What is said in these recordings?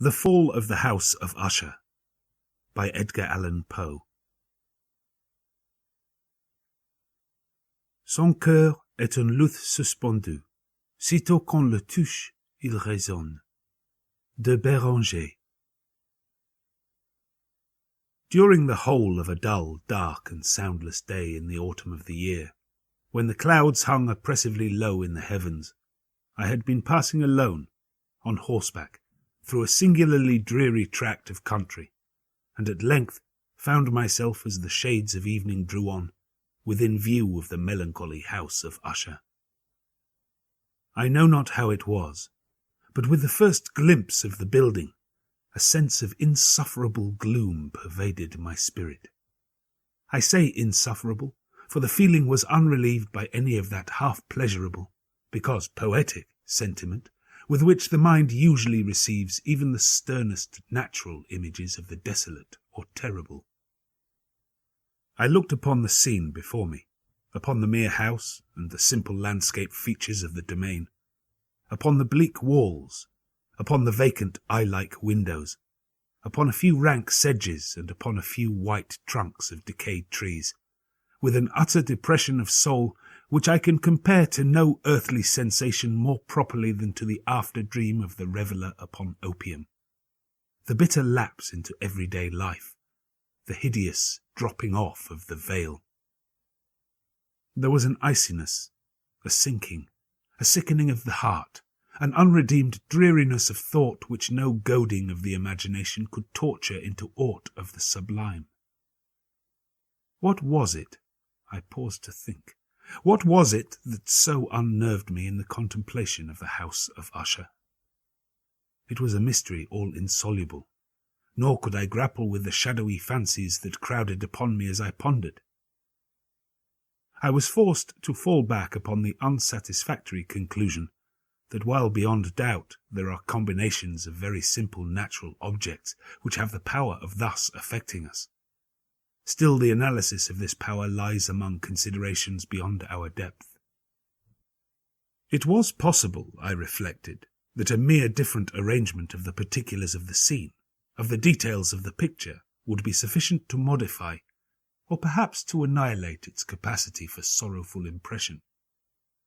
The Fall of the House of Usher by Edgar Allan Poe. Son cœur est un luth suspendu. Sitôt qu'on le touche, il résonne. De Béranger. During the whole of a dull, dark, and soundless day in the autumn of the year, when the clouds hung oppressively low in the heavens, I had been passing alone, on horseback, through a singularly dreary tract of country, and at length found myself, as the shades of evening drew on, within view of the melancholy House of Usher. I know not how it was, but with the first glimpse of the building, a sense of insufferable gloom pervaded my spirit. I say insufferable, for the feeling was unrelieved by any of that half-pleasurable, because poetic, sentiment with which the mind usually receives even the sternest natural images of the desolate or terrible. I looked upon the scene before me, upon the mere house and the simple landscape features of the domain, upon the bleak walls, upon the vacant eye-like windows, upon a few rank sedges and upon a few white trunks of decayed trees, with an utter depression of soul which I can compare to no earthly sensation more properly than to the after-dream of the reveller upon opium. The bitter lapse into everyday life, the hideous dropping off of the veil. There was an iciness, a sinking, a sickening of the heart, an unredeemed dreariness of thought which no goading of the imagination could torture into aught of the sublime. What was it? I paused to think. What was it that so unnerved me in the contemplation of the House of Usher? It was a mystery all insoluble, nor could I grapple with the shadowy fancies that crowded upon me as I pondered. I was forced to fall back upon the unsatisfactory conclusion that while beyond doubt there are combinations of very simple natural objects which have the power of thus affecting us, still the analysis of this power lies among considerations beyond our depth. It was possible, I reflected, that a mere different arrangement of the particulars of the scene, of the details of the picture, would be sufficient to modify, or perhaps to annihilate its capacity for sorrowful impression.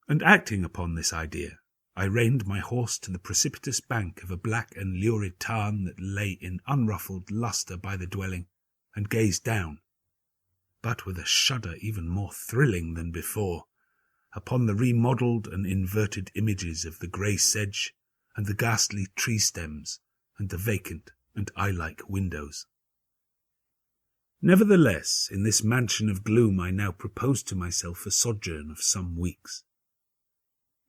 And acting upon this idea, I reined my horse to the precipitous bank of a black and lurid tarn that lay in unruffled lustre by the dwelling, and gazed down, but with a shudder even more thrilling than before, upon the remodelled and inverted images of the grey sedge and the ghastly tree stems and the vacant and eye-like windows. Nevertheless, in this mansion of gloom I now proposed to myself a sojourn of some weeks.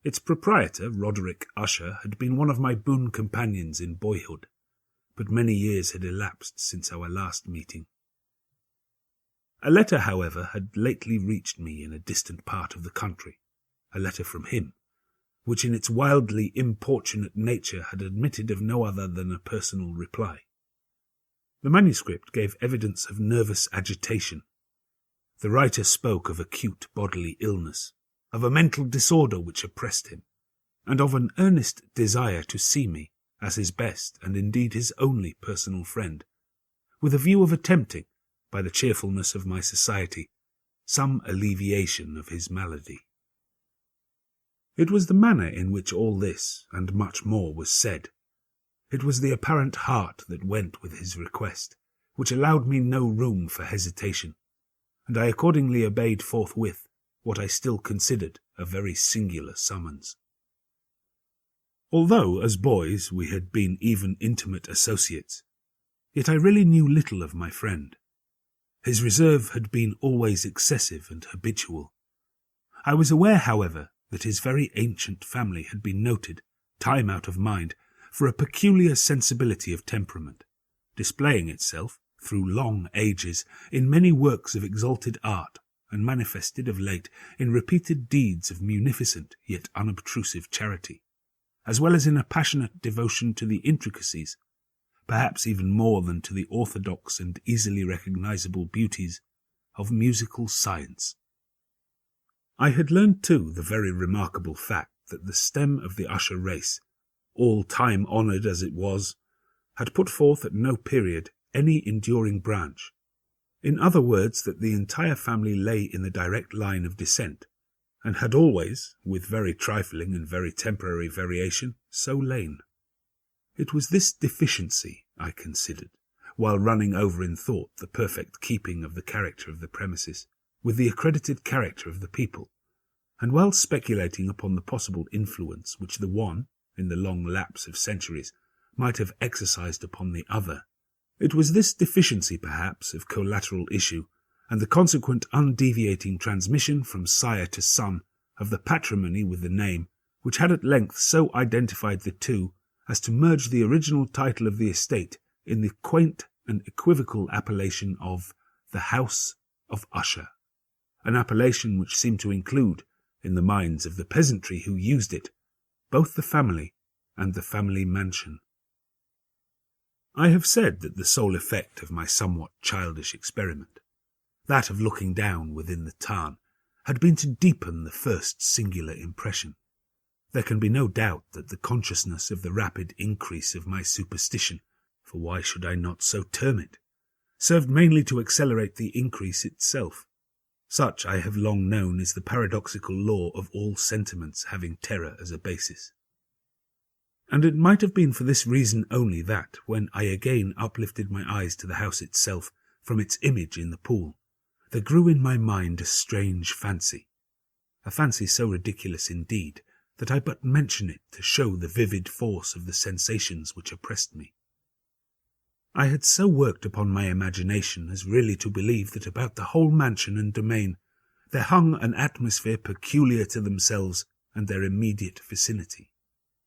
Its proprietor, Roderick Usher, had been one of my boon companions in boyhood, but many years had elapsed since our last meeting. A letter, however, had lately reached me in a distant part of the country, a letter from him, which in its wildly importunate nature had admitted of no other than a personal reply. The manuscript gave evidence of nervous agitation. The writer spoke of acute bodily illness, of a mental disorder which oppressed him, and of an earnest desire to see me as his best and indeed his only personal friend, with a view of attempting, by the cheerfulness of my society, some alleviation of his malady. It was the manner in which all this, and much more, was said. It was the apparent heart that went with his request, which allowed me no room for hesitation, and I accordingly obeyed forthwith what I still considered a very singular summons. Although, as boys, we had been even intimate associates, yet I really knew little of my friend. His reserve had been always excessive and habitual. I was aware, however, that his very ancient family had been noted, time out of mind, for a peculiar sensibility of temperament, displaying itself, through long ages, in many works of exalted art, and manifested of late in repeated deeds of munificent yet unobtrusive charity, as well as in a passionate devotion to the intricacies, perhaps even more than to the orthodox and easily recognizable beauties, of musical science. I had learned, too, the very remarkable fact that the stem of the Usher race, all time-honoured as it was, had put forth at no period any enduring branch. In other words, that the entire family lay in the direct line of descent, and had always, with very trifling and very temporary variation, so lain. It was this deficiency, I considered, while running over in thought the perfect keeping of the character of the premises, with the accredited character of the people, and while speculating upon the possible influence which the one, in the long lapse of centuries, might have exercised upon the other. It was this deficiency, perhaps, of collateral issue, and the consequent undeviating transmission from sire to son of the patrimony with the name, which had at length so identified the two as to merge the original title of the estate in the quaint and equivocal appellation of the House of Usher, an appellation which seemed to include, in the minds of the peasantry who used it, both the family and the family mansion. I have said that the sole effect of my somewhat childish experiment, that of looking down within the tarn, had been to deepen the first singular impression. There can be no doubt that the consciousness of the rapid increase of my superstition, for why should I not so term it, served mainly to accelerate the increase itself. Such I have long known is the paradoxical law of all sentiments having terror as a basis. And it might have been for this reason only that, when I again uplifted my eyes to the house itself from its image in the pool, there grew in my mind a strange fancy, a fancy so ridiculous indeed that I but mention it to show the vivid force of the sensations which oppressed me. I had so worked upon my imagination as really to believe that about the whole mansion and domain there hung an atmosphere peculiar to themselves and their immediate vicinity,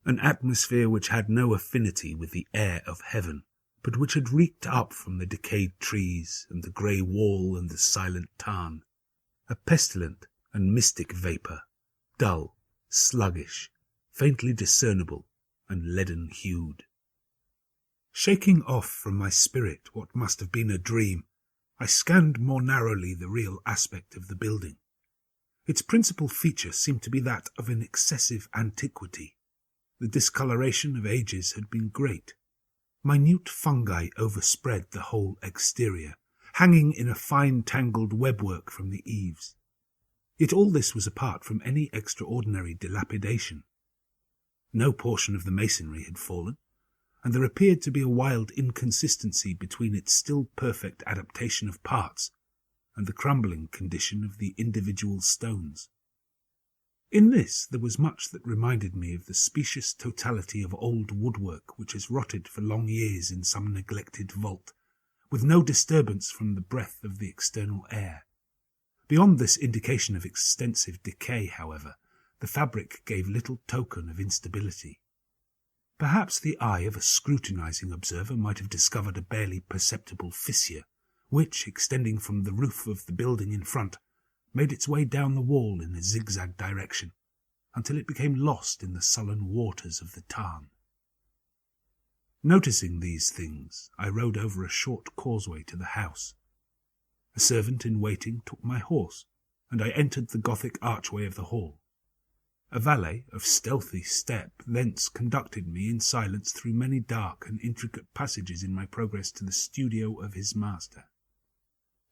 an atmosphere which had no affinity with the air of heaven, but which had reeked up from the decayed trees and the grey wall and the silent tarn, a pestilent and mystic vapour, dull, sluggish, faintly discernible, and leaden-hued. Shaking off from my spirit what must have been a dream, I scanned more narrowly the real aspect of the building. Its principal feature seemed to be that of an excessive antiquity. The discoloration of ages had been great. Minute fungi overspread the whole exterior, hanging in a fine tangled webwork from the eaves. Yet all this was apart from any extraordinary dilapidation. No portion of the masonry had fallen, and there appeared to be a wild inconsistency between its still perfect adaptation of parts and the crumbling condition of the individual stones. In this there was much that reminded me of the specious totality of old woodwork which has rotted for long years in some neglected vault, with no disturbance from the breath of the external air. Beyond this indication of extensive decay, however, the fabric gave little token of instability. Perhaps the eye of a scrutinizing observer might have discovered a barely perceptible fissure, which, extending from the roof of the building in front, made its way down the wall in a zigzag direction, until it became lost in the sullen waters of the tarn. Noticing these things, I rode over a short causeway to the house. A servant in waiting took my horse, and I entered the Gothic archway of the hall. A valet of stealthy step thence conducted me in silence through many dark and intricate passages in my progress to the studio of his master.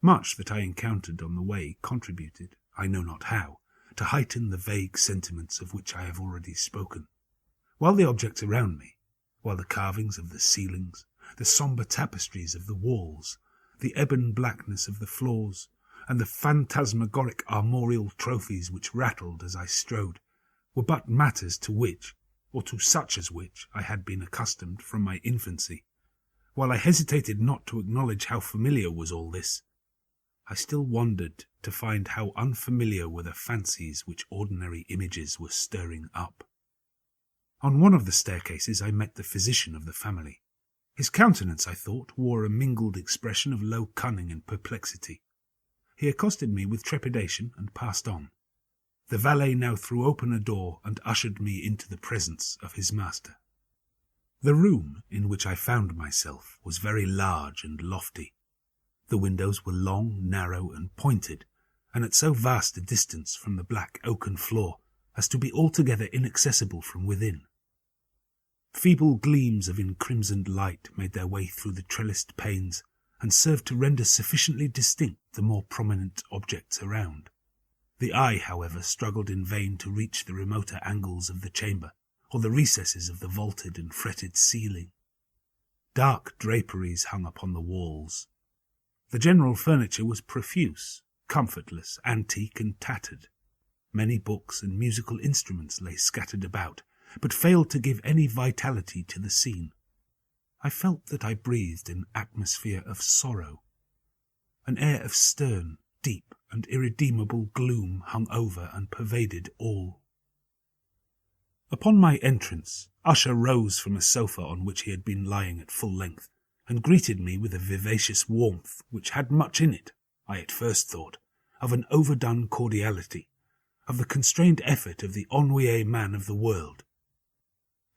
Much that I encountered on the way contributed, I know not how, to heighten the vague sentiments of which I have already spoken, while the objects around me, while the carvings of the ceilings, the sombre tapestries of the walls, the ebon blackness of the floors, and the phantasmagoric armorial trophies which rattled as I strode, were but matters to which, or to such as which, I had been accustomed from my infancy. While I hesitated not to acknowledge how familiar was all this, I still wondered to find how unfamiliar were the fancies which ordinary images were stirring up. On one of the staircases I met the physician of the family. His countenance, I thought, wore a mingled expression of low cunning and perplexity. He accosted me with trepidation and passed on. The valet now threw open a door and ushered me into the presence of his master. The room in which I found myself was very large and lofty. The windows were long, narrow, and pointed, and at so vast a distance from the black oaken floor as to be altogether inaccessible from within. Feeble gleams of encrimsoned light made their way through the trellised panes and served to render sufficiently distinct the more prominent objects around. The eye, however, struggled in vain to reach the remoter angles of the chamber, or the recesses of the vaulted and fretted ceiling. Dark draperies hung upon the walls. The general furniture was profuse, comfortless, antique, and tattered. Many books and musical instruments lay scattered about, but failed to give any vitality to the scene. I felt that I breathed an atmosphere of sorrow. An air of stern, deep, and irredeemable gloom hung over and pervaded all. Upon my entrance, Usher rose from a sofa on which he had been lying at full length, and greeted me with a vivacious warmth which had much in it, I at first thought, of an overdone cordiality, of the constrained effort of the ennuyé man of the world.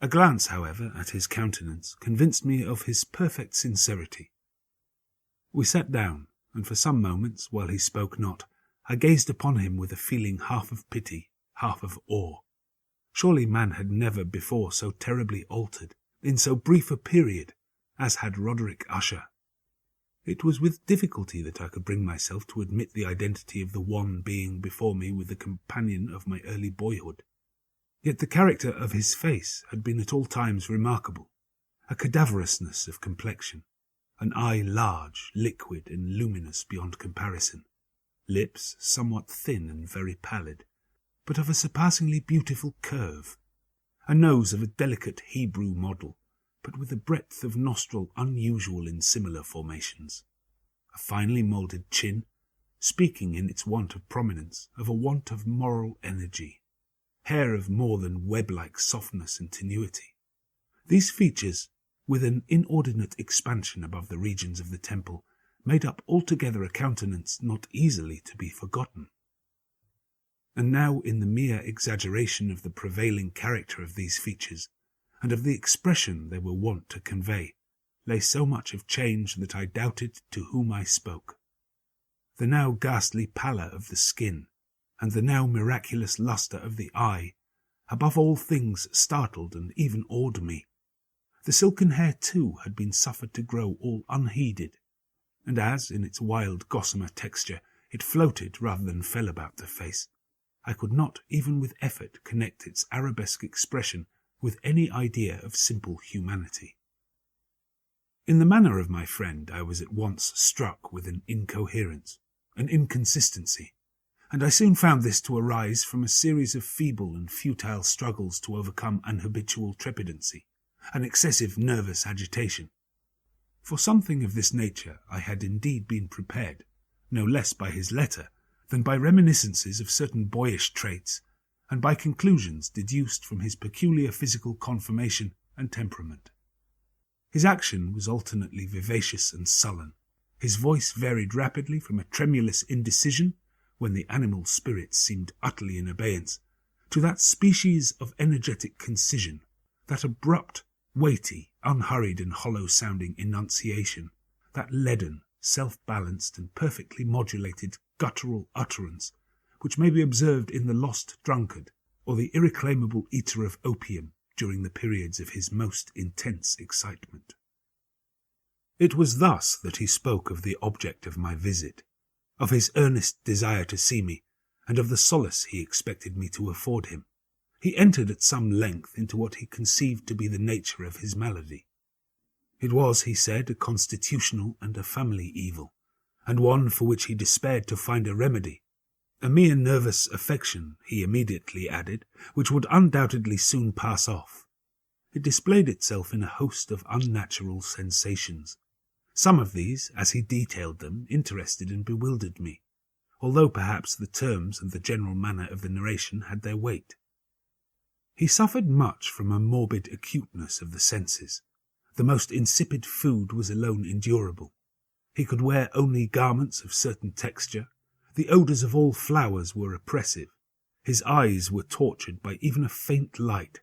A glance, however, at his countenance convinced me of his perfect sincerity. We sat down, and for some moments, while he spoke not, I gazed upon him with a feeling half of pity, half of awe. Surely man had never before so terribly altered, in so brief a period, as had Roderick Usher. It was with difficulty that I could bring myself to admit the identity of the one being before me with the companion of my early boyhood. Yet the character of his face had been at all times remarkable, a cadaverousness of complexion, an eye large, liquid, and luminous beyond comparison, lips somewhat thin and very pallid, but of a surpassingly beautiful curve, a nose of a delicate Hebrew model, but with a breadth of nostril unusual in similar formations, a finely moulded chin, speaking in its want of prominence of a want of moral energy, hair of more than web-like softness and tenuity. These features, with an inordinate expansion above the regions of the temple, made up altogether a countenance not easily to be forgotten. And now, in the mere exaggeration of the prevailing character of these features, and of the expression they were wont to convey, lay so much of change that I doubted to whom I spoke. The now ghastly pallor of the skin, and the now miraculous lustre of the eye, above all things startled and even awed me. The silken hair, too, had been suffered to grow all unheeded, and as, in its wild gossamer texture, it floated rather than fell about the face, I could not, even with effort, connect its arabesque expression with any idea of simple humanity. In the manner of my friend I was at once struck with an incoherence, an inconsistency, and I soon found this to arise from a series of feeble and futile struggles to overcome an habitual trepidancy, an excessive nervous agitation. For something of this nature I had indeed been prepared, no less by his letter than by reminiscences of certain boyish traits, and by conclusions deduced from his peculiar physical conformation and temperament. His action was alternately vivacious and sullen. His voice varied rapidly from a tremulous indecision, when the animal spirits seemed utterly in abeyance, to that species of energetic concision, that abrupt, weighty, unhurried and hollow-sounding enunciation, that leaden, self-balanced and perfectly modulated guttural utterance, which may be observed in the lost drunkard, or the irreclaimable eater of opium during the periods of his most intense excitement. It was thus that he spoke of the object of my visit, of his earnest desire to see me, and of the solace he expected me to afford him. He entered at some length into what he conceived to be the nature of his malady. It was, he said, a constitutional and a family evil, and one for which he despaired to find a remedy. A mere nervous affection, he immediately added, which would undoubtedly soon pass off. It displayed itself in a host of unnatural sensations. Some of these, as he detailed them, interested and bewildered me, although perhaps the terms and the general manner of the narration had their weight. He suffered much from a morbid acuteness of the senses. The most insipid food was alone endurable. He could wear only garments of certain texture. The odours of all flowers were oppressive. His eyes were tortured by even a faint light,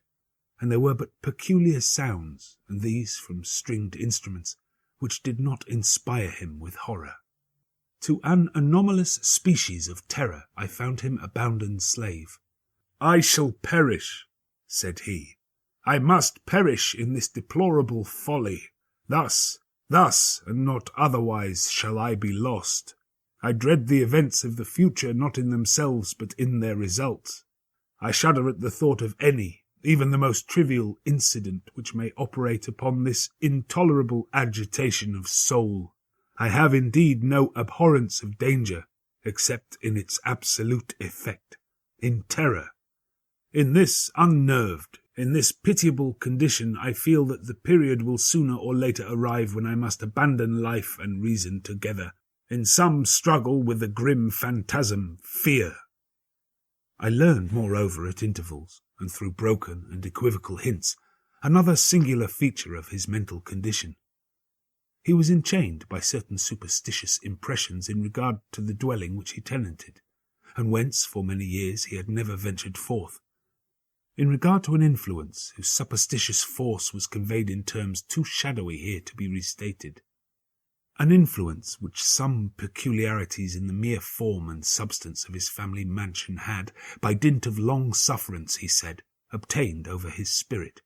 and there were but peculiar sounds, and these from stringed instruments, which did not inspire him with horror. To an anomalous species of terror I found him a bounden slave. "I shall perish," said he. I must perish in this deplorable folly. Thus, and not otherwise shall I be lost. I dread the events of the future not in themselves but in their results. I shudder at the thought of any, even the most trivial incident which may operate upon this intolerable agitation of soul. I have indeed no abhorrence of danger, except in its absolute effect, in terror. In this unnerved, in this pitiable condition, I feel that the period will sooner or later arrive when I must abandon life and reason together, in some struggle with the grim phantasm, fear. I learned, moreover, at intervals, and through broken and equivocal hints, another singular feature of his mental condition. He was enchained by certain superstitious impressions in regard to the dwelling which he tenanted, and whence for many years he had never ventured forth. In regard to an influence whose superstitious force was conveyed in terms too shadowy here to be restated. An influence which some peculiarities in the mere form and substance of his family mansion had, by dint of long sufferance, he said, obtained over his spirit.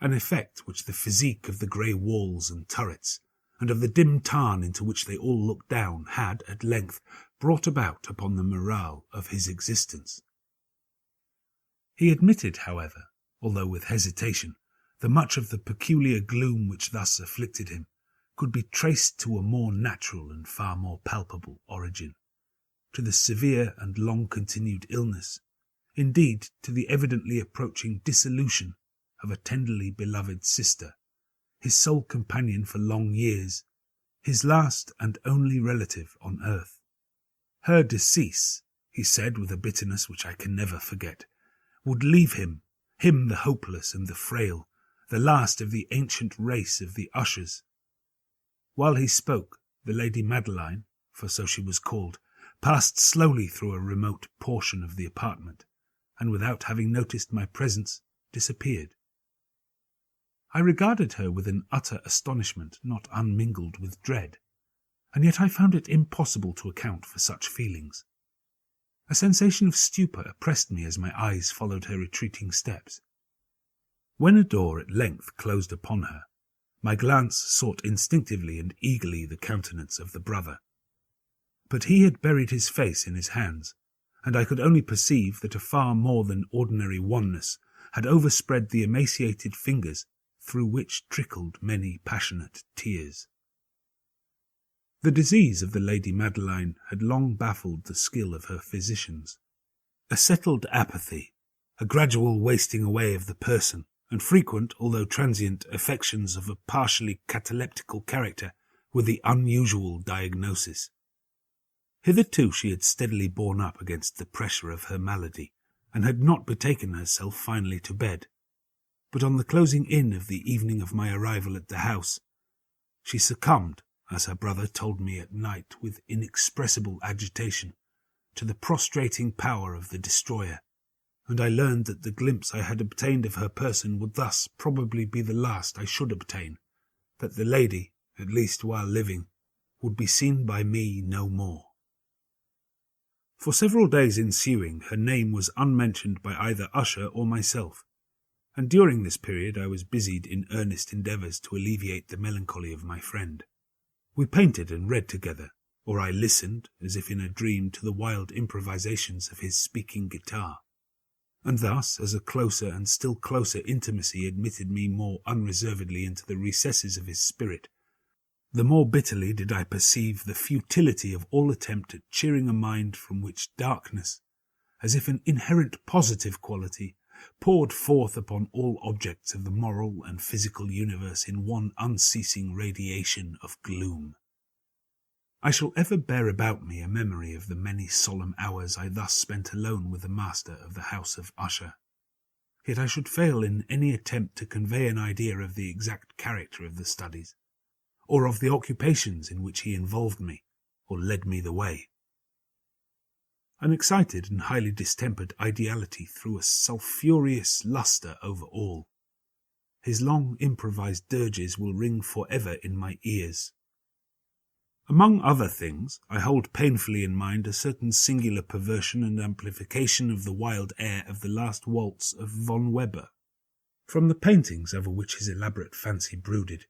An effect which the physique of the grey walls and turrets, and of the dim tarn into which they all looked down, had, at length, brought about upon the morale of his existence. He admitted, however, although with hesitation, that much of the peculiar gloom which thus afflicted him could be traced to a more natural and far more palpable origin, to the severe and long-continued illness, indeed to the evidently approaching dissolution of a tenderly beloved sister, his sole companion for long years, his last and only relative on earth. Her decease, he said with a bitterness which I can never forget, would leave him the hopeless and the frail, the last of the ancient race of the Ushers. While he spoke, the Lady Madeline, for so she was called, passed slowly through a remote portion of the apartment, and without having noticed my presence, disappeared. I regarded her with an utter astonishment not unmingled with dread, and yet I found it impossible to account for such feelings. A sensation of stupor oppressed me as my eyes followed her retreating steps. When a door at length closed upon her, my glance sought instinctively and eagerly the countenance of the brother. But he had buried his face in his hands, and I could only perceive that a far more than ordinary wanness had overspread the emaciated fingers through which trickled many passionate tears. The disease of the Lady Madeline had long baffled the skill of her physicians. A settled apathy, a gradual wasting away of the person, and frequent, although transient, affections of a partially cataleptical character were the unusual diagnosis. Hitherto she had steadily borne up against the pressure of her malady, and had not betaken herself finally to bed. But on the closing in of the evening of my arrival at the house, she succumbed, as her brother told me at night with inexpressible agitation, to the prostrating power of the destroyer, and I learned that the glimpse I had obtained of her person would thus probably be the last I should obtain, that the lady, at least while living, would be seen by me no more. For several days ensuing, her name was unmentioned by either Usher or myself, and during this period I was busied in earnest endeavours to alleviate the melancholy of my friend. We painted and read together, or I listened, as if in a dream, to the wild improvisations of his speaking guitar. And thus, as a closer and still closer intimacy admitted me more unreservedly into the recesses of his spirit, the more bitterly did I perceive the futility of all attempt at cheering a mind from which darkness, as if an inherent positive quality, poured forth upon all objects of the moral and physical universe in one unceasing radiation of gloom. I shall ever bear about me a memory of the many solemn hours I thus spent alone with the master of the House of Usher. Yet I should fail in any attempt to convey an idea of the exact character of the studies, or of the occupations in which he involved me, or led me the way. An excited and highly distempered ideality threw a sulphureous lustre over all. His long improvised dirges will ring for ever in my ears. Among other things, I hold painfully in mind a certain singular perversion and amplification of the wild air of the last waltz of von Weber. From the paintings over which his elaborate fancy brooded,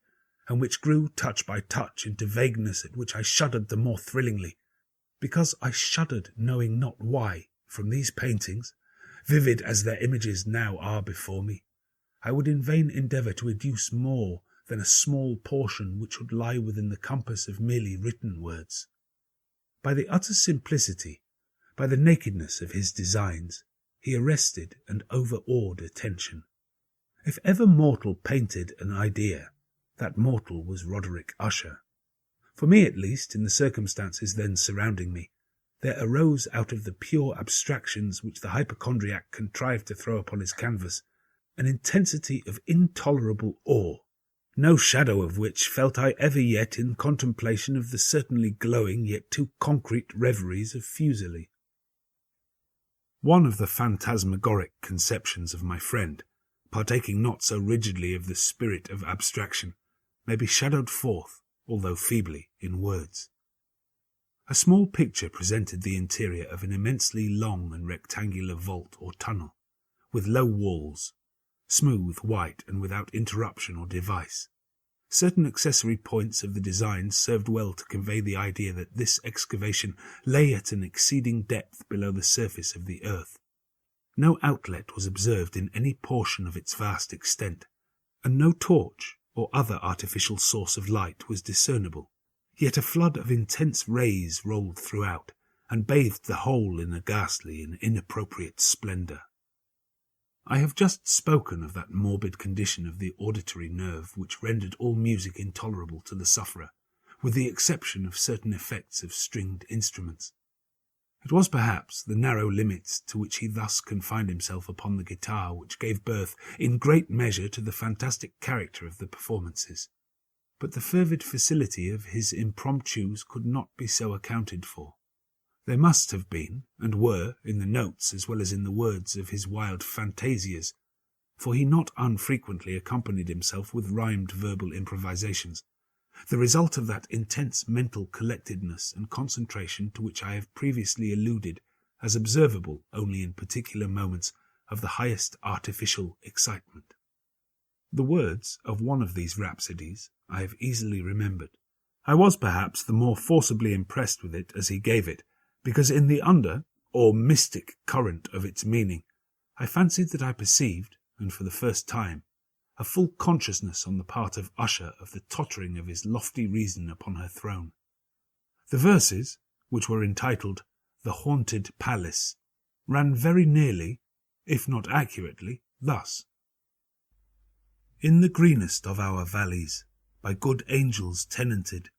and which grew touch by touch into vagueness at which I shuddered the more thrillingly, because I shuddered knowing not why, from these paintings, vivid as their images now are before me, I would in vain endeavour to educe more than a small portion which would lie within the compass of merely written words. By the utter simplicity, by the nakedness of his designs, he arrested and overawed attention. If ever mortal painted an idea, that mortal was Roderick Usher. For me, at least, in the circumstances then surrounding me, there arose out of the pure abstractions which the hypochondriac contrived to throw upon his canvas an intensity of intolerable awe, no shadow of which felt I ever yet in contemplation of the certainly glowing yet too concrete reveries of Fuseli. One of the phantasmagoric conceptions of my friend, partaking not so rigidly of the spirit of abstraction, may be shadowed forth, although feebly, in words. A small picture presented the interior of an immensely long and rectangular vault or tunnel, with low walls, smooth, white, and without interruption or device. Certain accessory points of the design served well to convey the idea that this excavation lay at an exceeding depth below the surface of the earth. No outlet was observed in any portion of its vast extent, and no torch or other artificial source of light was discernible. Yet a flood of intense rays rolled throughout, and bathed the whole in a ghastly and inappropriate splendour. I have just spoken of that morbid condition of the auditory nerve which rendered all music intolerable to the sufferer, with the exception of certain effects of stringed instruments. It was perhaps the narrow limits to which he thus confined himself upon the guitar which gave birth in great measure to the fantastic character of the performances. But the fervid facility of his impromptus could not be so accounted for. There must have been, and were, in the notes as well as in the words of his wild fantasias, for he not unfrequently accompanied himself with rhymed verbal improvisations, the result of that intense mental collectedness and concentration to which I have previously alluded as observable only in particular moments of the highest artificial excitement. The words of one of these rhapsodies I have easily remembered. I was perhaps the more forcibly impressed with it as he gave it, because in the under, or mystic current of its meaning, I fancied that I perceived, and for the first time, a full consciousness on the part of Usher of the tottering of his lofty reason upon her throne. The verses, which were entitled The Haunted Palace, ran very nearly, if not accurately, thus. In the greenest of our valleys, by good angels tenanted,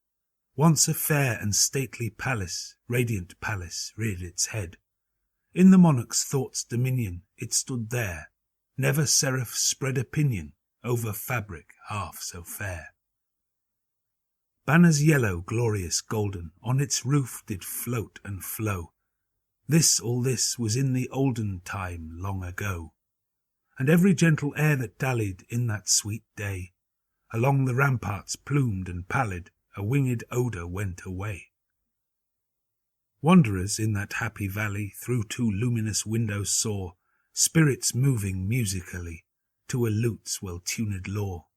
once a fair and stately palace, radiant palace, reared its head. In the monarch's thought's dominion it stood there, never seraph spread a pinion over fabric half so fair. Banners yellow, glorious, golden, on its roof did float and flow. All this was in the olden time, long ago. And every gentle air that dallied in that sweet day, along the ramparts plumed and pallid, a winged odour went away. Wanderers in that happy valley through two luminous windows saw spirits moving musically to a lute's well-tuned law.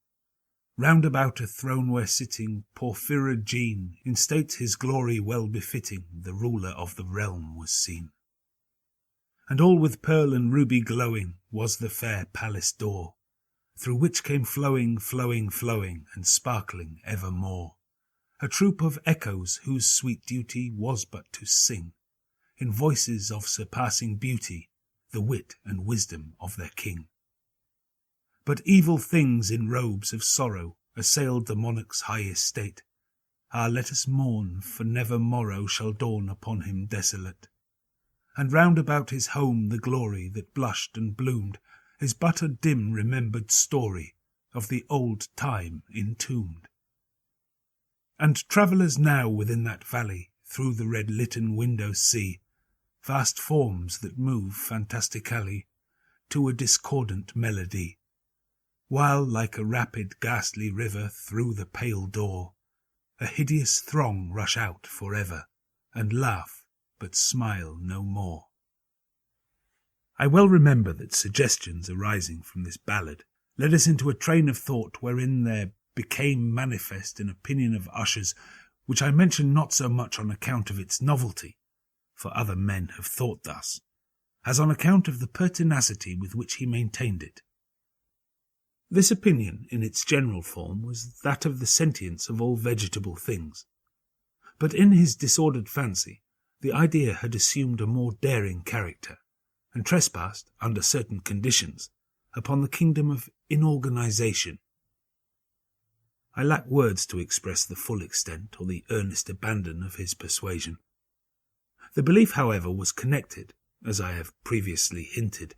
Round about a throne where sitting Porphyrogene, in state his glory well befitting, the ruler of the realm was seen. And all with pearl and ruby glowing was the fair palace door, through which came flowing, flowing, flowing, and sparkling evermore, a troop of echoes whose sweet duty was but to sing, in voices of surpassing beauty, the wit and wisdom of their king. But evil things in robes of sorrow assailed the monarch's high estate. Ah, let us mourn, for never morrow shall dawn upon him desolate. And round about his home the glory that blushed and bloomed is but a dim remembered story of the old time entombed. And travellers now within that valley through the red litten windows see vast forms that move fantastically to a discordant melody, while like a rapid ghastly river through the pale door a hideous throng rush out for ever, and laugh but smile no more. I well remember that suggestions arising from this ballad led us into a train of thought wherein there became manifest an opinion of Usher's, which I mention not so much on account of its novelty, for other men have thought thus, as on account of the pertinacity with which he maintained it. This opinion, in its general form, was that of the sentience of all vegetable things. But in his disordered fancy, the idea had assumed a more daring character, and trespassed, under certain conditions, upon the kingdom of inorganization. I lack words to express the full extent or the earnest abandon of his persuasion. The belief, however, was connected, as I have previously hinted,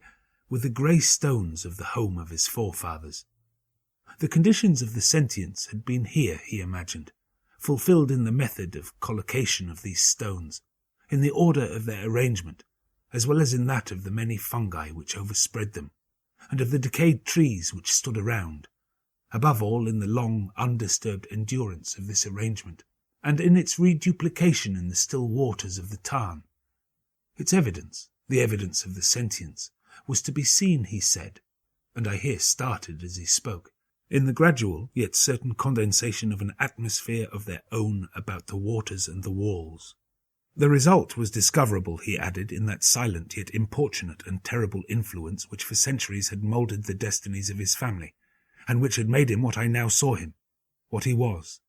with the grey stones of the home of his forefathers. The conditions of the sentience had been here, he imagined, fulfilled in the method of collocation of these stones, in the order of their arrangement, as well as in that of the many fungi which overspread them, and of the decayed trees which stood around, above all in the long, undisturbed endurance of this arrangement, and in its reduplication in the still waters of the tarn. Its evidence, the evidence of the sentience, was to be seen, he said, and I here started as he spoke, in the gradual yet certain condensation of an atmosphere of their own about the waters and the walls. The result was discoverable, he added, in that silent yet importunate and terrible influence which for centuries had moulded the destinies of his family, and which had made him what I now saw him, what he was.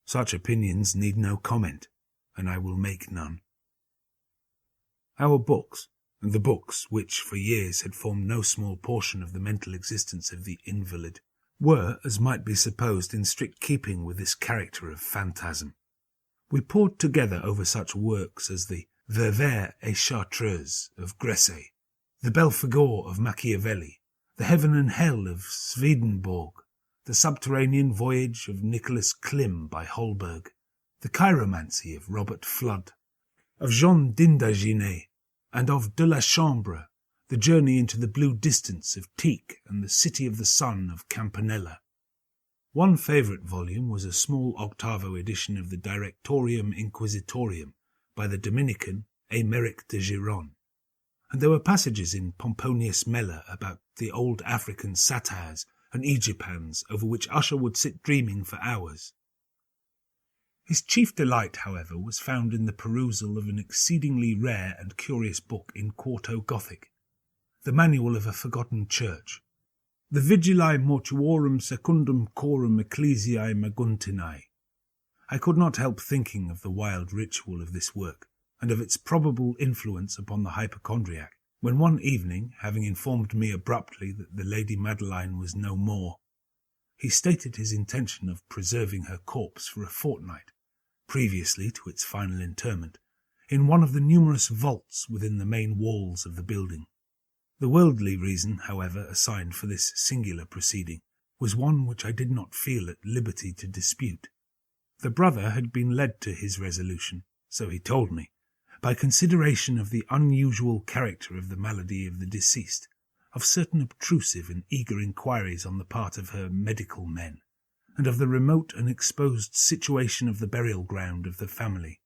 Such opinions need no comment, and I will make none. Our books, and the books which for years had formed no small portion of the mental existence of the invalid, were, as might be supposed, in strict keeping with this character of phantasm. We pored together over such works as the Ververs et Chartreuse of Gresset, the Belphegor of Machiavelli, the Heaven and Hell of Swedenborg, the Subterranean Voyage of Nicholas Klim by Holberg, the Chiromancy of Robert Flood, of Jean d'Indaginet, and of De la Chambre, the Journey into the Blue Distance of Tieck and the City of the Sun of Campanella. One favourite volume was a small octavo edition of the Directorium Inquisitorium by the Dominican Aymeric de Giron, and there were passages in Pomponius Mela about the old African satires and Egyptians over which Usher would sit dreaming for hours. His chief delight, however, was found in the perusal of an exceedingly rare and curious book in quarto Gothic, the Manual of a Forgotten Church, the Vigilae Mortuorum Secundum Corum Ecclesiae Maguntinae. I could not help thinking of the wild ritual of this work, and of its probable influence upon the hypochondriac, when one evening, having informed me abruptly that the Lady Madeline was no more, he stated his intention of preserving her corpse for a fortnight, previously to its final interment, in one of the numerous vaults within the main walls of the building. The worldly reason, however, assigned for this singular proceeding was one which I did not feel at liberty to dispute. The brother had been led to his resolution, so he told me, by consideration of the unusual character of the malady of the deceased, of certain obtrusive and eager inquiries on the part of her medical men, and of the remote and exposed situation of the burial ground of the family.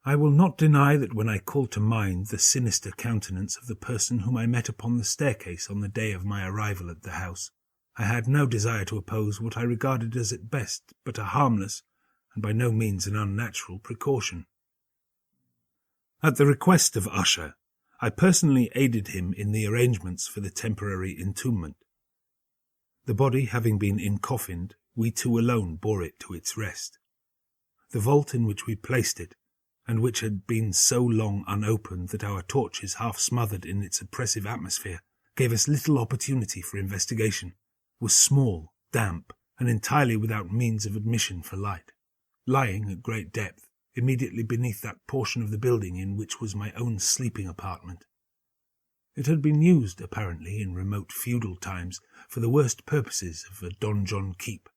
I will not deny that when I called to mind the sinister countenance of the person whom I met upon the staircase on the day of my arrival at the house, I had no desire to oppose what I regarded as at best but a harmless, and by no means an unnatural, precaution. At the request of Usher, I personally aided him in the arrangements for the temporary entombment. The body having been encoffined, we two alone bore it to its rest. The vault in which we placed it, and which had been so long unopened that our torches, half smothered in its oppressive atmosphere, gave us little opportunity for investigation, was small, damp, and entirely without means of admission for light, lying at great depth, immediately beneath that portion of the building in which was my own sleeping apartment. It had been used, apparently, in remote feudal times for the worst purposes of a donjon keep,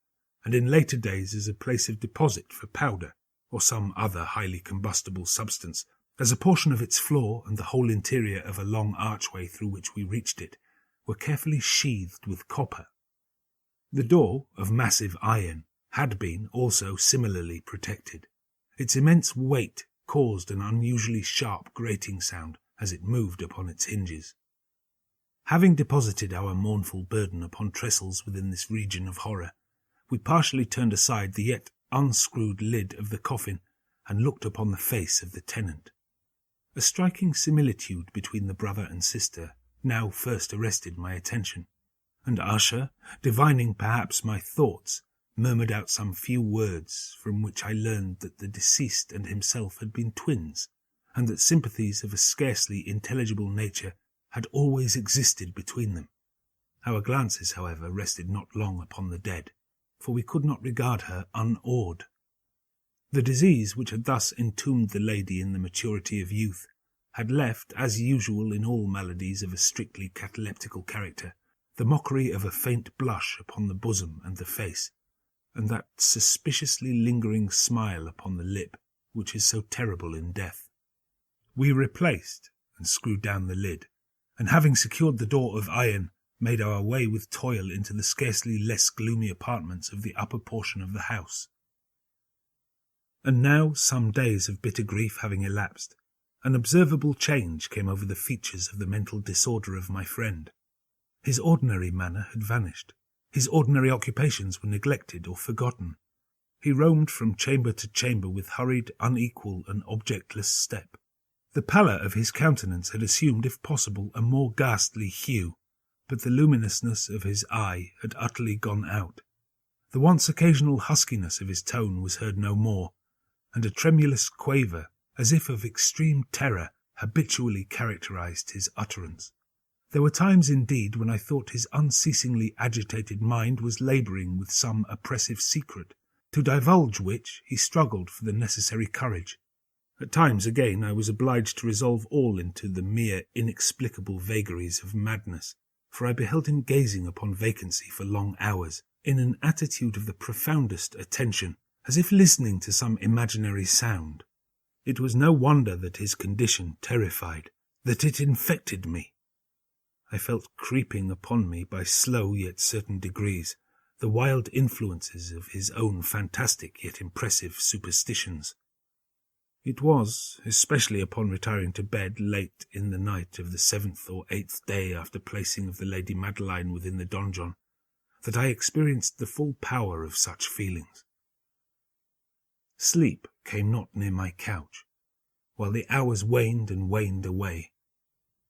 and in later days as a place of deposit for powder, or some other highly combustible substance, as a portion of its floor and the whole interior of a long archway through which we reached it were carefully sheathed with copper. The door, of massive iron, had been also similarly protected. Its immense weight caused an unusually sharp grating sound as it moved upon its hinges. Having deposited our mournful burden upon trestles within this region of horror, we partially turned aside the yet unscrewed lid of the coffin and looked upon the face of the tenant. A striking similitude between the brother and sister now first arrested my attention, and Usher, divining perhaps my thoughts, murmured out some few words from which I learned that the deceased and himself had been twins, and that sympathies of a scarcely intelligible nature had always existed between them. Our glances, however, rested not long upon the dead, for we could not regard her unawed. The disease which had thus entombed the lady in the maturity of youth had left, as usual in all maladies of a strictly cataleptical character, the mockery of a faint blush upon the bosom and the face, and that suspiciously lingering smile upon the lip which is so terrible in death. We replaced and screwed down the lid, and having secured the door of iron, made our way with toil into the scarcely less gloomy apartments of the upper portion of the house. And now, some days of bitter grief having elapsed, an observable change came over the features of the mental disorder of my friend. His ordinary manner had vanished. His ordinary occupations were neglected or forgotten. He roamed from chamber to chamber with hurried, unequal, and objectless step. The pallor of his countenance had assumed, if possible, a more ghastly hue, but the luminousness of his eye had utterly gone out. The once occasional huskiness of his tone was heard no more, and a tremulous quaver, as if of extreme terror, habitually characterized his utterance. There were times, indeed, when I thought his unceasingly agitated mind was labouring with some oppressive secret, to divulge which he struggled for the necessary courage. At times, again, I was obliged to resolve all into the mere inexplicable vagaries of madness, for I beheld him gazing upon vacancy for long hours, in an attitude of the profoundest attention, as if listening to some imaginary sound. It was no wonder that his condition terrified, that it infected me. I felt creeping upon me by slow yet certain degrees the wild influences of his own fantastic yet impressive superstitions. It was, especially upon retiring to bed late in the night of the 7th or 8th day after placing of the Lady Madeline within the donjon, that I experienced the full power of such feelings. Sleep came not near my couch, while the hours waned and waned away.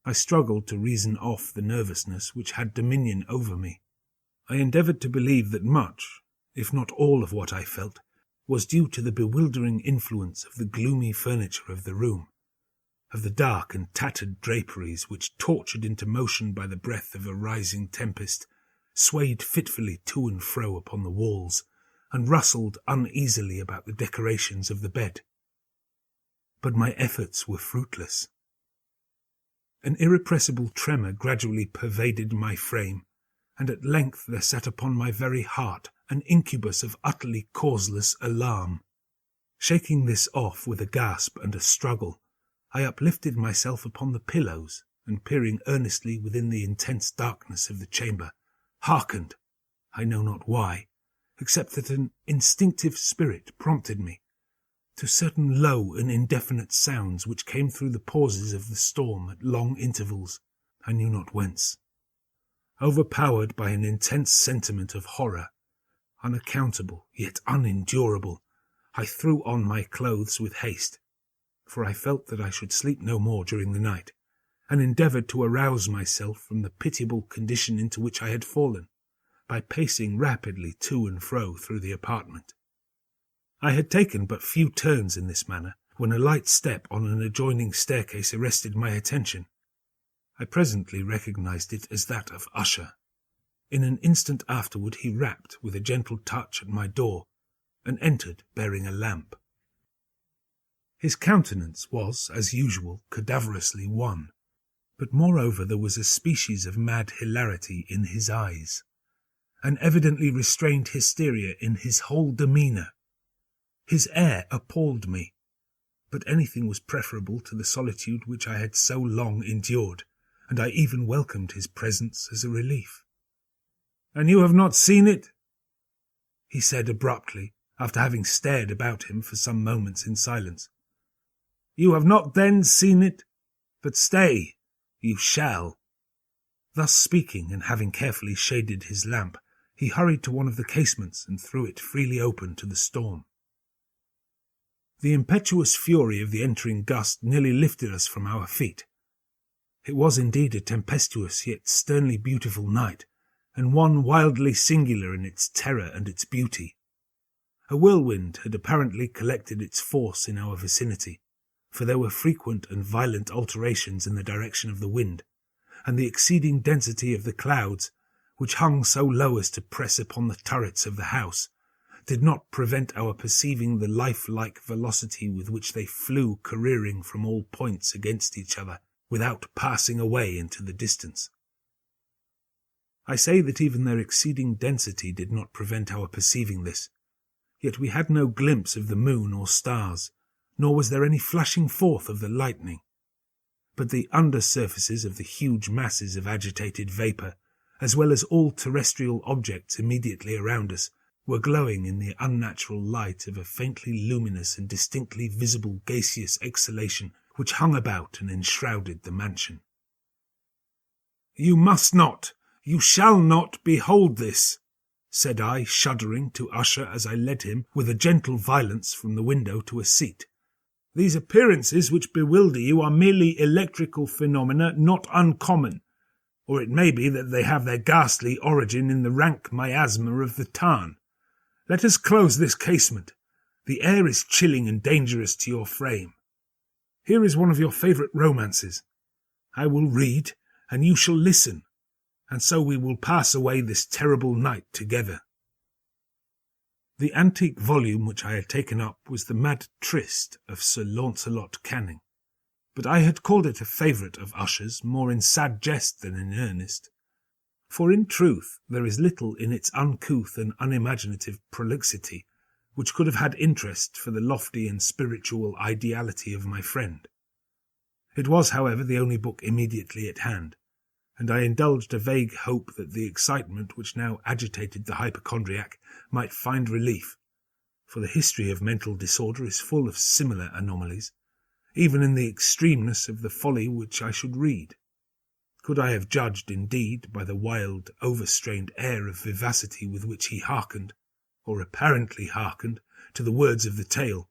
I struggled to reason off the nervousness which had dominion over me. I endeavoured to believe that much, if not all of what I felt, was due to the bewildering influence of the gloomy furniture of the room, of the dark and tattered draperies which, tortured into motion by the breath of a rising tempest, swayed fitfully to and fro upon the walls, and rustled uneasily about the decorations of the bed. But my efforts were fruitless. An irrepressible tremor gradually pervaded my frame, and at length there sat upon my very heart an incubus of utterly causeless alarm. Shaking this off with a gasp and a struggle, I uplifted myself upon the pillows, and peering earnestly within the intense darkness of the chamber, hearkened, I know not why, except that an instinctive spirit prompted me, to certain low and indefinite sounds which came through the pauses of the storm at long intervals, I knew not whence. Overpowered by an intense sentiment of horror, unaccountable yet unendurable, I threw on my clothes with haste, for I felt that I should sleep no more during the night, and endeavoured to arouse myself from the pitiable condition into which I had fallen, by pacing rapidly to and fro through the apartment. I had taken but few turns in this manner, when a light step on an adjoining staircase arrested my attention. I presently recognized it as that of Usher. In an instant afterward he rapped with a gentle touch at my door, and entered bearing a lamp. His countenance was, as usual, cadaverously wan, but moreover there was a species of mad hilarity in his eyes, an evidently restrained hysteria in his whole demeanour. His air appalled me, but anything was preferable to the solitude which I had so long endured, and I even welcomed his presence as a relief. "And you have not seen it?" he said abruptly, after having stared about him for some moments in silence. "You have not then seen it? But stay, you shall." Thus speaking, and having carefully shaded his lamp, he hurried to one of the casements and threw it freely open to the storm. The impetuous fury of the entering gust nearly lifted us from our feet. It was indeed a tempestuous yet sternly beautiful night, and one wildly singular in its terror and its beauty. A whirlwind had apparently collected its force in our vicinity, for there were frequent and violent alterations in the direction of the wind, and the exceeding density of the clouds, which hung so low as to press upon the turrets of the house, did not prevent our perceiving the lifelike velocity with which they flew careering from all points against each other, without passing away into the distance. I say that even their exceeding density did not prevent our perceiving this, yet we had no glimpse of the moon or stars, nor was there any flashing forth of the lightning. But the under surfaces of the huge masses of agitated vapour, as well as all terrestrial objects immediately around us, were glowing in the unnatural light of a faintly luminous and distinctly visible gaseous exhalation which hung about and enshrouded the mansion. "You must not, you shall not behold this," said I, shuddering, to Usher as I led him with a gentle violence from the window to a seat. "These appearances which bewilder you are merely electrical phenomena not uncommon, or it may be that they have their ghastly origin in the rank miasma of the tarn. Let us close this casement. The air is chilling and dangerous to your frame. Here is one of your favourite romances. I will read, and you shall listen, and so we will pass away this terrible night together." The antique volume which I had taken up was the Mad Tryst of Sir Launcelot Canning, but I had called it a favourite of Usher's more in sad jest than in earnest. For in truth there is little in its uncouth and unimaginative prolixity which could have had interest for the lofty and spiritual ideality of my friend. It was, however, the only book immediately at hand, and I indulged a vague hope that the excitement which now agitated the hypochondriac might find relief, for the history of mental disorder is full of similar anomalies, even in the extremeness of the folly which I should read. Could I have judged, indeed, by the wild, overstrained air of vivacity with which he hearkened, or apparently hearkened, to the words of the tale,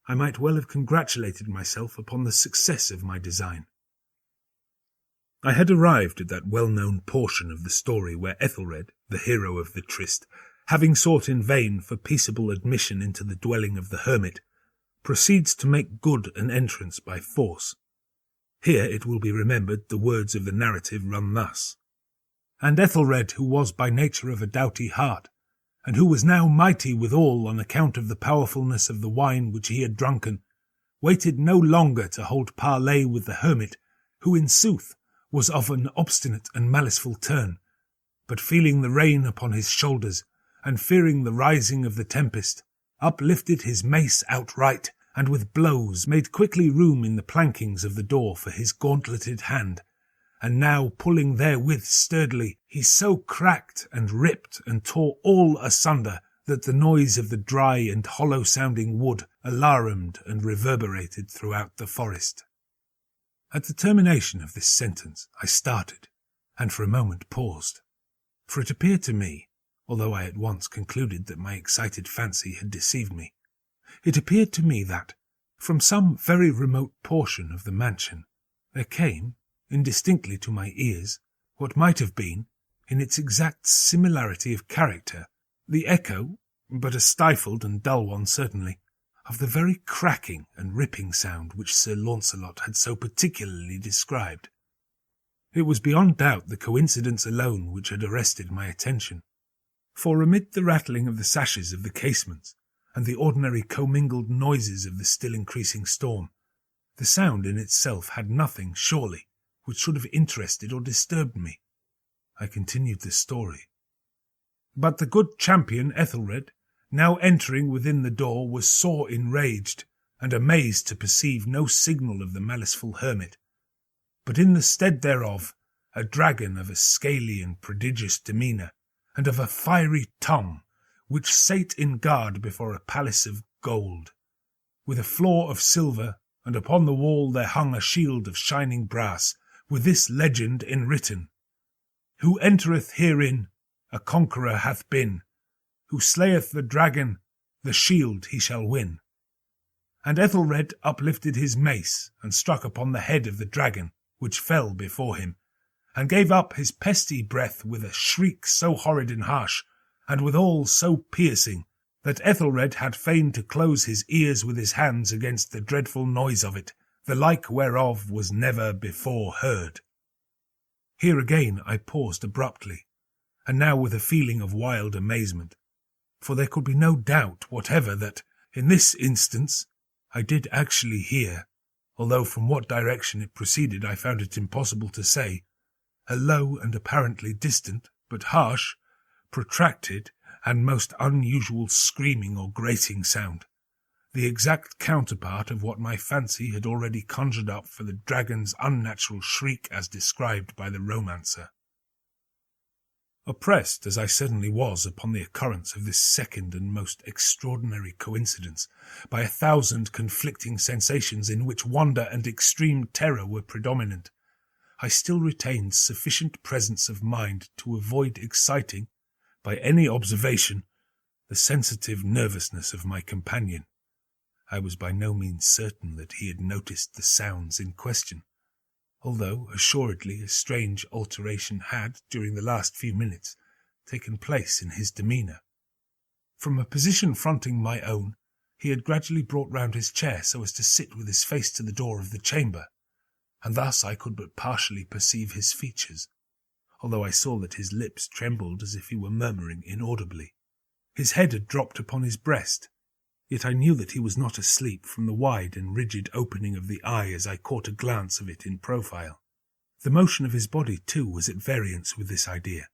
I might well have congratulated myself upon the success of my design. I had arrived at that well-known portion of the story where Ethelred, the hero of the tryst, having sought in vain for peaceable admission into the dwelling of the hermit, proceeds to make good an entrance by force. Here, it will be remembered, the words of the narrative run thus: "And Ethelred, who was by nature of a doughty heart, and who was now mighty withal on account of the powerfulness of the wine which he had drunken, waited no longer to hold parley with the hermit, who in sooth was of an obstinate and maliceful turn, but feeling the rain upon his shoulders, and fearing the rising of the tempest, uplifted his mace outright, and with blows made quickly room in the plankings of the door for his gauntleted hand, and now pulling therewith sturdily, he so cracked and ripped and tore all asunder that the noise of the dry and hollow-sounding wood alarumed and reverberated throughout the forest." At the termination of this sentence I started, and for a moment paused, for it appeared to me, although I at once concluded that my excited fancy had deceived me, it appeared to me that, from some very remote portion of the mansion, there came, indistinctly to my ears, what might have been, in its exact similarity of character, the echo, but a stifled and dull one certainly, of the very cracking and ripping sound which Sir Launcelot had so particularly described. It was beyond doubt the coincidence alone which had arrested my attention, for amid the rattling of the sashes of the casements, and the ordinary commingled noises of the still increasing storm, the sound in itself had nothing, surely, which should have interested or disturbed me. I continued the story. "But the good champion Ethelred, now entering within the door, was sore enraged, and amazed to perceive no signal of the maliceful hermit, but in the stead thereof a dragon of a scaly and prodigious demeanour, and of a fiery tongue, which sate in guard before a palace of gold, with a floor of silver, and upon the wall there hung a shield of shining brass, with this legend enwritten: Who entereth herein, a conqueror hath been. Who slayeth the dragon, the shield he shall win. And Ethelred uplifted his mace, and struck upon the head of the dragon, which fell before him, and gave up his pesty breath with a shriek so horrid and harsh, and withal so piercing, that Ethelred had fain to close his ears with his hands against the dreadful noise of it, the like whereof was never before heard. Here again I paused abruptly, and now with a feeling of wild amazement, for there could be no doubt whatever that, in this instance, I did actually hear, although from what direction it proceeded I found it impossible to say, a low and apparently distant, but harsh, protracted, and most unusual screaming or grating sound, the exact counterpart of what my fancy had already conjured up for the dragon's unnatural shriek as described by the romancer. Oppressed as I certainly was upon the occurrence of this second and most extraordinary coincidence, by 1,000 conflicting sensations in which wonder and extreme terror were predominant, I still retained sufficient presence of mind to avoid exciting, by any observation, the sensitive nervousness of my companion. I was by no means certain that he had noticed the sounds in question, although assuredly a strange alteration had, during the last few minutes, taken place in his demeanour. From a position fronting my own, he had gradually brought round his chair so as to sit with his face to the door of the chamber, and thus I could but partially perceive his features, although I saw that his lips trembled as if he were murmuring inaudibly. His head had dropped upon his breast, yet I knew that he was not asleep from the wide and rigid opening of the eye as I caught a glance of it in profile. The motion of his body, too, was at variance with this idea,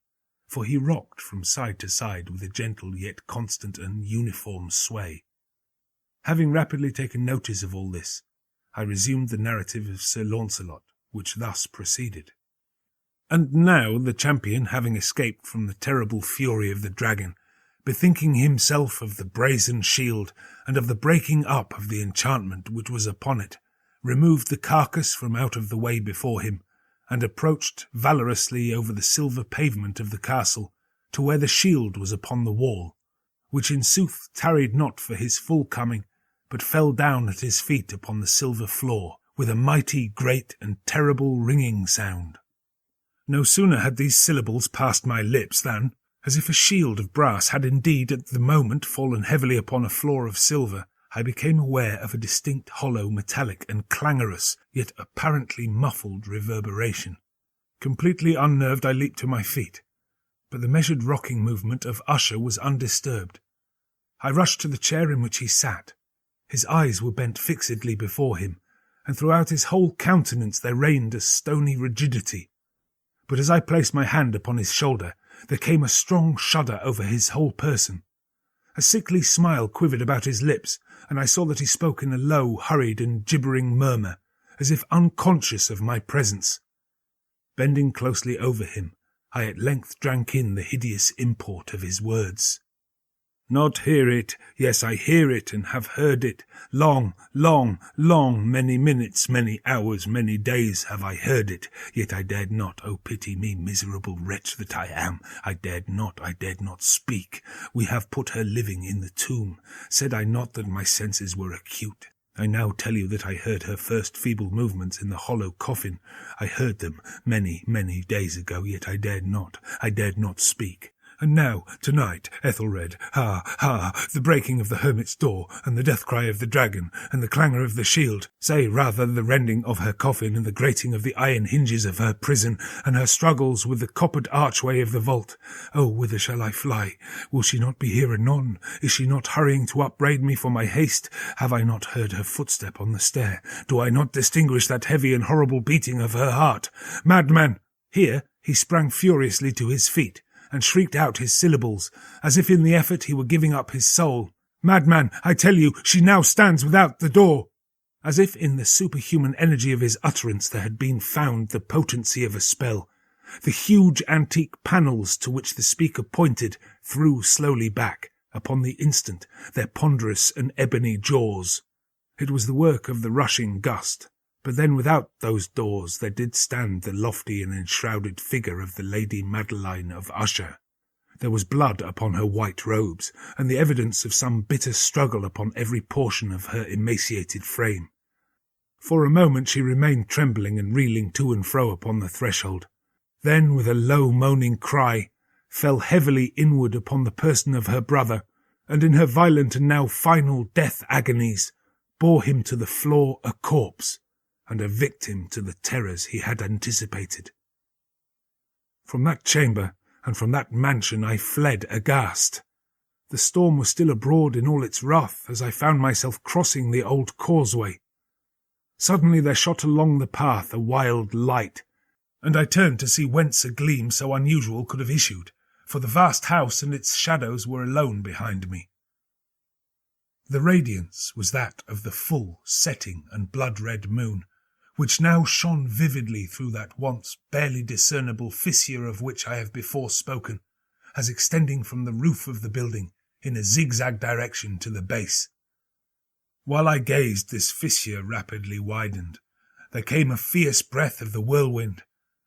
for he rocked from side to side with a gentle yet constant and uniform sway. Having rapidly taken notice of all this, I resumed the narrative of Sir Launcelot, which thus proceeded. And now the champion, having escaped from the terrible fury of the dragon, bethinking himself of the brazen shield, and of the breaking up of the enchantment which was upon it, removed the carcass from out of the way before him, and approached valorously over the silver pavement of the castle, to where the shield was upon the wall, which in sooth tarried not for his full coming, but fell down at his feet upon the silver floor, with a mighty, great, and terrible ringing sound. No sooner had these syllables passed my lips than, as if a shield of brass had indeed at the moment fallen heavily upon a floor of silver, I became aware of a distinct hollow metallic and clangorous, yet apparently muffled reverberation. Completely unnerved I leaped to my feet, but the measured rocking movement of Usher was undisturbed. I rushed to the chair in which he sat. His eyes were bent fixedly before him, and throughout his whole countenance there reigned a stony rigidity. But as I placed my hand upon his shoulder, there came a strong shudder over his whole person. A sickly smile quivered about his lips, and I saw that he spoke in a low, hurried, and gibbering murmur, as if unconscious of my presence. Bending closely over him, I at length drank in the hideous import of his words. Not hear it, yes, I hear it, and have heard it. Long, long, long, many minutes, many hours, many days have I heard it, yet I dared not, oh pity me, miserable wretch that I am, I dared not speak. We have put her living in the tomb. Said I not that my senses were acute? I now tell you that I heard her first feeble movements in the hollow coffin. I heard them many, many days ago, yet I dared not speak. And now, tonight, Ethelred, ha, ha, the breaking of the hermit's door, and the death cry of the dragon, and the clangor of the shield, say rather the rending of her coffin, and the grating of the iron hinges of her prison, and her struggles with the coppered archway of the vault. Oh, whither shall I fly? Will she not be here anon? Is she not hurrying to upbraid me for my haste? Have I not heard her footstep on the stair? Do I not distinguish that heavy and horrible beating of her heart? Madman! Here he sprang furiously to his feet, and shrieked out his syllables, as if in the effort he were giving up his soul. Madman, I tell you, she now stands without the door. As if in the superhuman energy of his utterance there had been found the potency of a spell, the huge antique panels to which the speaker pointed threw slowly back, upon the instant, their ponderous and ebony jaws. It was the work of the rushing gust, But then without those doors there did stand the lofty and enshrouded figure of the Lady Madeline of Usher. There was blood upon her white robes, and the evidence of some bitter struggle upon every portion of her emaciated frame. For a moment she remained trembling and reeling to and fro upon the threshold. Then, with a low moaning cry, fell heavily inward upon the person of her brother, and in her violent and now final death agonies, bore him to the floor a corpse, and a victim to the terrors he had anticipated. From that chamber, and from that mansion I fled aghast. The storm was still abroad in all its wrath as I found myself crossing the old causeway. Suddenly there shot along the path a wild light, and I turned to see whence a gleam so unusual could have issued, for the vast house and its shadows were alone behind me. The radiance was that of the full setting and blood-red moon, which now shone vividly through that once barely discernible fissure of which I have before spoken, as extending from the roof of the building in a zigzag direction to the base. While I gazed, this fissure rapidly widened. There came a fierce breath of the whirlwind.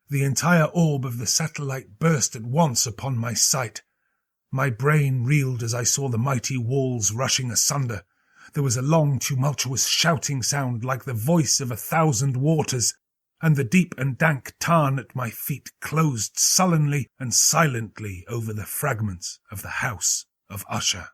The entire orb of the satellite burst at once upon my sight. My brain reeled as I saw the mighty walls rushing asunder. There was a long, tumultuous shouting sound like the voice of 1,000 waters, and the deep and dank tarn at my feet closed sullenly and silently over the fragments of the House of Usher.